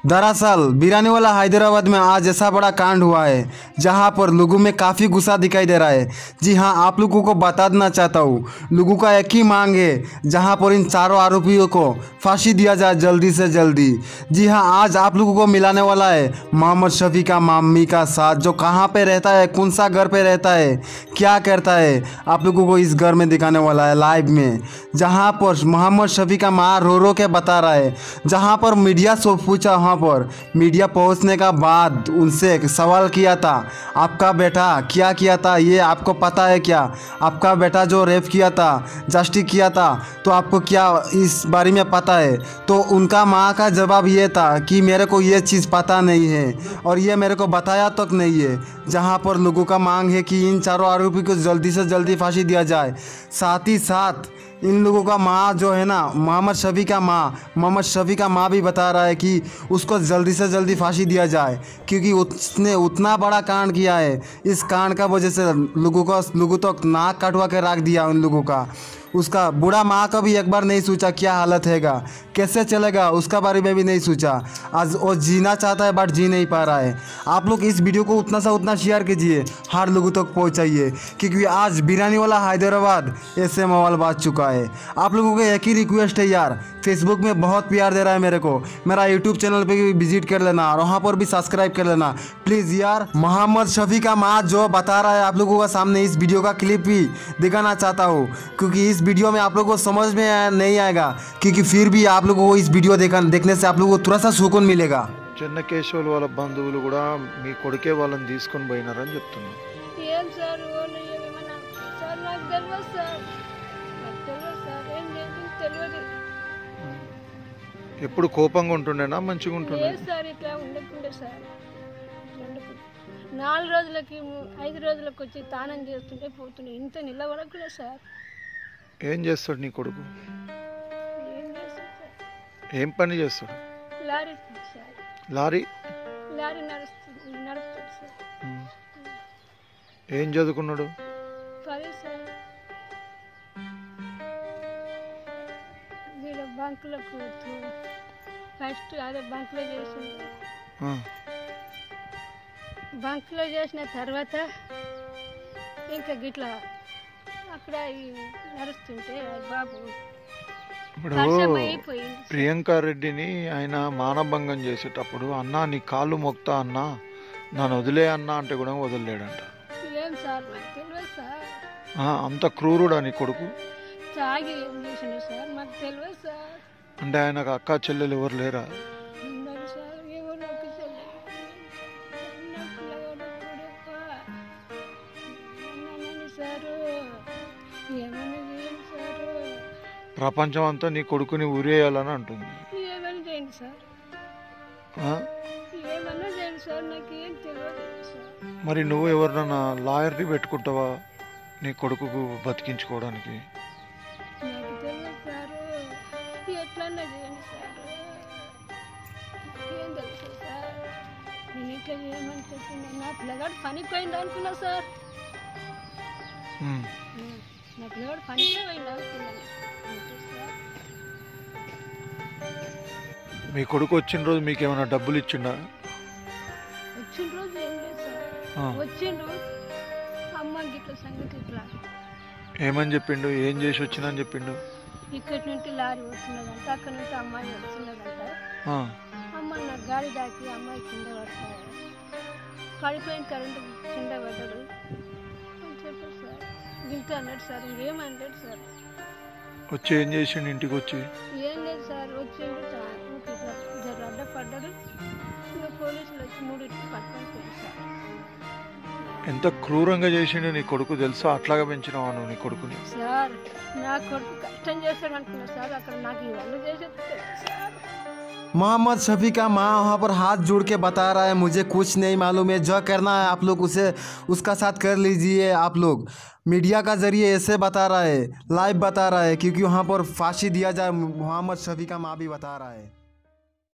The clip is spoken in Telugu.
दरअसल बिरानीवाला हैदराबाद में आज ऐसा बड़ा कांड हुआ है जहां पर लोगों में काफ़ी गुस्सा दिखाई दे रहा है। जी हां, आप लोगों को बता देना चाहता हूं, लोगों का एक ही मांग है जहां पर इन चारों आरोपियों को फांसी दिया जाए जल्दी से जल्दी। जी हां, आज आप लोगों को मिलाने वाला है मोहम्मद शफी का मम्मी का साथ, जो कहां पे रहता है, कौन सा घर पे रहता है, क्या करता है, आप लोगों को इस घर में दिखाने वाला है लाइव में। जहां पर मोहम्मद शफी का माँ रो रो के बता रहा है, जहां पर मीडिया से पूछा, वहाँ पर मीडिया पहुंचने का बाद उनसे एक सवाल किया था, आपका बेटा क्या किया था, ये आपको पता है क्या? आपका बेटा जो रेप किया था, जस्टिस किया था, तो आपको क्या इस बारे में पता है? तो उनका माँ का जवाब ये था कि मेरे को ये चीज़ पता नहीं है और ये मेरे को बताया तक नहीं है। जहाँ पर लोगों का मांग है कि इन चारों आरोपी को जल्दी से जल्दी फांसी दिया जाए। साथ ही साथ इन लोगों का माँ जो है ना, मोहम्मद शफी का माँ भी बता रहा है कि उसको जल्दी से जल्दी फांसी दिया जाए, क्योंकि उसने उतना बड़ा कांड किया है। इस कांड का वजह से लोगों तक नाक कटवा के रख दिया उन लोगों का। उसका बूढ़ा माँ का भी एक बार नहीं सोचा क्या हालत हैगा, कैसे चलेगा, उसका बारे में भी नहीं सोचा। आज वो जीना चाहता है बट जी नहीं पा रहा है। आप लोग इस वीडियो को उतना सा उतना शेयर कीजिए, हर लोगों तक पहुँचाइए, क्योंकि आज बिरानीवाला हैदराबाद ऐसे माहौल बाज चुका है। आप लोगों को एक ही रिक्वेस्ट है यार, फेसबुक में बहुत प्यार दे रहा है मेरे को, मेरा यूट्यूब चैनल पे भी विजिट कर लेना और वहाँ पर भी सब्सक्राइब कर लेना प्लीज़ यार। मोहम्मद शफी का माँ जो बता रहा है आप लोगों का सामने, इस वीडियो का क्लिप भी दिखाना चाहता हूँ, क्योंकि इस वीडियो में आप लोगों को समझ में नहीं आएगा, क्योंकि फिर भी आप लोगों को इस वीडियो देखने से आप लोगों को थोड़ा सा सुकून मिलेगा। చెన్నకేశవుల వాళ్ళ బంధువులు కూడా మీ కొడుకే వాళ్ళని తీసుకొని పోయినారని చెప్తున్నారు. ఏం సార్ ఓన్లీ ఏమన్నా సార్ నాకు తెలియదు సార్, ఏం లేదు తెలియదు. ఎప్పుడు కోపంగా ఉంటుండేనా మంచిగా ఉంటుండే? లేదు సార్, ఇట్లా ఉండకుండే సార్, 4 రోజులకి 5 రోజులకు వచ్చి తానం చేస్తుంటే పోతుండే, ఇంత నిలబడకుండా సార్. ఏం చేస్తాడు నీ కొడుకు? ఏం చేస్తాడు సార్? ఏం పని చేస్తాడు? లారీ సార్, లారీ నడుపుతాడు సార్. ఏం చదువుకున్నాడు? 10 సార్. వీళ్ళ బ్యాంకులకు ఫస్ట్ అదే బ్యాంకులో చేసింది. బ్యాంకులో చేసిన తర్వాత ఇంకా గిట్లా అక్కడ నడుస్తుంటే బాబు ఇప్పుడు ప్రియాంక రెడ్డిని ఆయన మానభంగం చేసేటప్పుడు, అన్నా నీ కాళ్ళు మొక్తా అన్నా, నన్ను వదిలే అన్నా అంటే కూడా వదిలేడంట. ఏం సార్ నాకు తెలియదు సార్. అంత క్రూరుడా నీ కొడుకు? తాగి ఏం చేసిండు సార్ మాకు తెలియదు సార్. అంటే ఆయనకు అక్క చెల్లెలు ఎవరు లేరా? ఉన్నారు సార్, ఎవరు ఒక చెల్లెలు సారు, ఏమని చేయండి సారు, ప్రపంచం అంతా నీ కొడుకుని ఊరేయాలని అంటుంది. ఏమని చేయండి సార్, ఏమన్నా చేయండి సార్, నాకు ఏం తెలియదు సార్. మరి నువ్వు ఎవరినన్నా లాయర్ని పెట్టుకుంటావా నీ కొడుకు బతికించుకోవడానికి? నాకు తెలియదు సారు, ఎట్లన్నా చేయండి సార్, ఏం తెలుసు సార్. నేను ఇట్లా చేయమని చెప్తున్నా, నా పిల్లగాడు పనికి పోయింది అనుకున్నా సార్, నా పిల్లగాడు పనికే పోయింది అనుకున్నాను. మీ కొడుకు వచ్చిన రోజు మీకు ఏమైనా డబ్బులు ఇచ్చిండా? వచ్చిన రోజు ఏం లేదు సార్, వచ్చిండు అమ్మ గిట్ల సంగతి ఇట్లా ఏమని చెప్పిండు, ఏం చేసి వచ్చిందని చెప్పిండు? ఇక్కడి నుండి లారీ వస్తున్నదంట, అక్కడ నుండి అమ్మాయి వస్తున్నదంట, అమ్మ నా గాలి దాకి అమ్మాయి కింద పడతాడు, పడిపోయిన కరెంటు కింద పడ్డాడు అని చెప్పారు సార్. ఇంటి అన్నాడు సార్, ఇంకేమన్నాడు సార్. వచ్చి ఏం చేసిండు ఇంటికి వచ్చి? ఏం లేదు సార్, వచ్చిండు జర అడ్డపడ్డాడు, ఇంకా పోలీసులు వచ్చి 3 పట్టుకొని పోయి సార్. ఎంత క్రూరంగా చేసిండు నీ కొడుకు తెలుసా? అట్లాగా పెంచినావా నువ్వు నీ కొడుకుని? సార్ నా కొడుకు కష్టం చేశాడు అనుకున్నా సార్, అక్కడ నాకు ఇవన్నీ చేసేది సార్. मोहम्मद शफी का माँ वहाँ पर हाथ जोड़ के बता रहा है, मुझे कुछ नहीं मालूम है, जो करना है आप लोग उसका साथ कर लीजिए। आप लोग मीडिया का ज़रिए ऐसे बता रहा है, लाइव बता रहा है, क्योंकि वहाँ पर फांसी दिया जाए, मोहम्मद शफी का माँ भी बता रहा है।